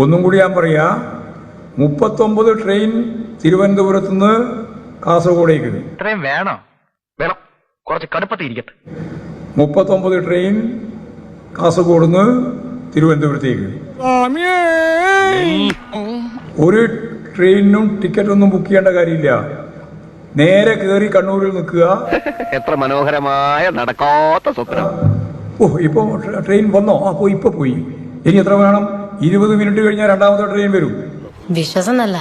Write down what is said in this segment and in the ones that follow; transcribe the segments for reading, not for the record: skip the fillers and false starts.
ഒന്നും കൂടി ഞാൻ പറയാ, 39 ട്രെയിൻ തിരുവനന്തപുരത്ത് നിന്ന് കാസർഗോഡേക്ക്. ഇത്രയും വേണം, വേണം, കുറച്ച് കടുപ്പത്തിരിക്കട്ടെ. 39 ട്രെയിൻ കാസർഗോഡ് നിന്ന് തിരുവനന്തപുരത്തേക്ക്. ഒരു ട്രെയിനിനും ടിക്കറ്റ് ഒന്നും ബുക്ക് ചെയ്യേണ്ട കാര്യമില്ല. നേരെ കയറി കണ്ണൂരിൽ നിൽക്കുക. എത്ര മനോഹരമായ നടക്കാത്ത സ്വപ്നം. ഓ, ഇപ്പൊ ട്രെയിൻ വന്നോ? ആ പോയി, ഇപ്പൊ പോയി. ഇനി എത്ര വേണം? 20 മിനിറ്റ് കഴിഞ്ഞാൽ രണ്ടാമത്തെ ട്രെയിൻ വരും. വിശ്വാസം നല്ല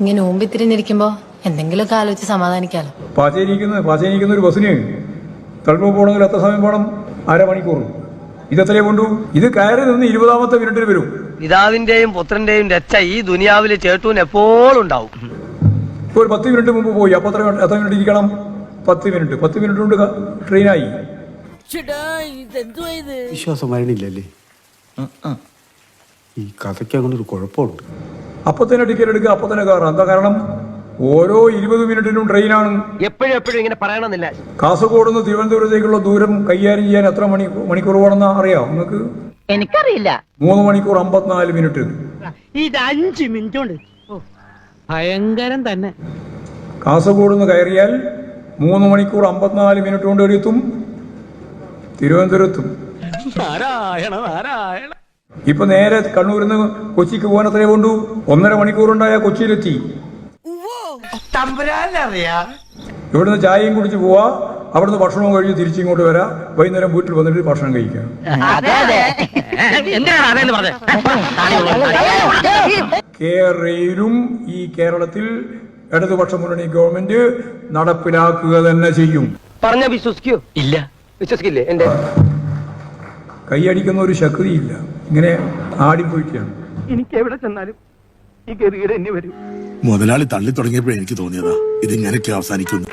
ഇങ്ങനെ ഊമ്പിത്തിരിഞ്ഞിരിക്കുമ്പോ എന്തെങ്കിലുമൊക്കെ ആലോചിച്ച് സമാധാനിക്കാലോ. പാച്ചേനിക്കുന്ന ഒരു ബസ്സിന് തളിപ്പ പോകണമെങ്കിൽ എത്ര സമയം പോകണം? 1/2 മണിക്കൂർ. ഇതെത്രയേ കൊണ്ടു? ഇത് കയറി നിന്ന് 20ാമത്തെ മിനിറ്റിൽ വരും. പിതാവിന്റെയും പുത്രന്റെയും രക്ഷ ഈ ദുനിയാവിലെ ചേട്ടൂന് എപ്പോഴും ഉണ്ടാവും. ഇപ്പൊ ഒരു 10 മിനിറ്റ് മുമ്പ് പോയി. അപ്പൊ എത്ര മിനിറ്റ് ഇരിക്കണം? 10 മിനിറ്റ്. 10 മിനിറ്റ് കൊണ്ട് ട്രെയിനായി. വിശ്വാസം വരണില്ലല്ലേ? ഈ കഥയ്ക്ക് അങ്ങനെ ഒരു കുഴപ്പമുണ്ട്. അപ്പൊ തന്നെ ടിക്കറ്റ് എടുക്കുക, അപ്പൊ തന്നെ കയറാം. എന്താ കാരണം? ഓരോ 20 മിനിറ്റിനും ട്രെയിനാണ്. എപ്പോഴും ഇങ്ങനെ പറയണമെന്നില്ല. കാസർഗോഡ് നിന്ന് തിരുവനന്തപുരത്തേക്കുള്ള ദൂരം കൈകാര്യം ചെയ്യാൻ എത്ര മണിക്കൂർ വേണമെന്ന് അറിയാം നിങ്ങൾക്ക്? എനിക്കറിയില്ല. 3 മണിക്കൂർ 54 മിനിറ്റ്. ഇത് 5 മിനിറ്റ് കൊണ്ട് ഭയങ്കരം തന്നെ. കാസർഗോഡ് നിന്ന് കയറിയാൽ 3 മണിക്കൂർ 54 മിനിറ്റ് കൊണ്ട് എത്തും തിരുവനന്തപുരത്തും. ഇപ്പൊ നേരെ കണ്ണൂരിൽ നിന്ന് കൊച്ചിക്ക് പോകാൻ എത്രയെ കൊണ്ടു? 1.5 മണിക്കൂറുണ്ടായ കൊച്ചിയിലെത്തി. ഇവിടുന്ന് ചായയും കുടിച്ച് പോവാ, അവിടുന്ന് ഭക്ഷണവും കഴിഞ്ഞ് തിരിച്ചിങ്ങോട്ട് വരാം. വൈകുന്നേരം വീട്ടിൽ വന്നിട്ട് ഭക്ഷണം കഴിക്കാം. കേരളയിലും ഈ കേരളത്തിൽ ഇടതുപക്ഷ മുന്നണി ഗവൺമെന്റ് നടപ്പിലാക്കുക തന്നെ ചെയ്യും. പറഞ്ഞ വിശ്വസിക്കൂ? ഇല്ല, വിശ്വസിക്കില്ലേ? എന്റെ കൈയടിക്കുന്ന ഒരു ശക്തിയില്ല, ഇങ്ങനെ ആടിപ്പോയിട്ടാണ്. എനിക്ക് എവിടെ ചെന്നാലും ഈ ഗതികേട് എന്നെ വരും. മുതലാളി തള്ളി തുടങ്ങിയപ്പോഴേ എനിക്ക് തോന്നിയതാ ഇതിങ്ങനെയൊക്കെ അവസാനിക്കുന്നു.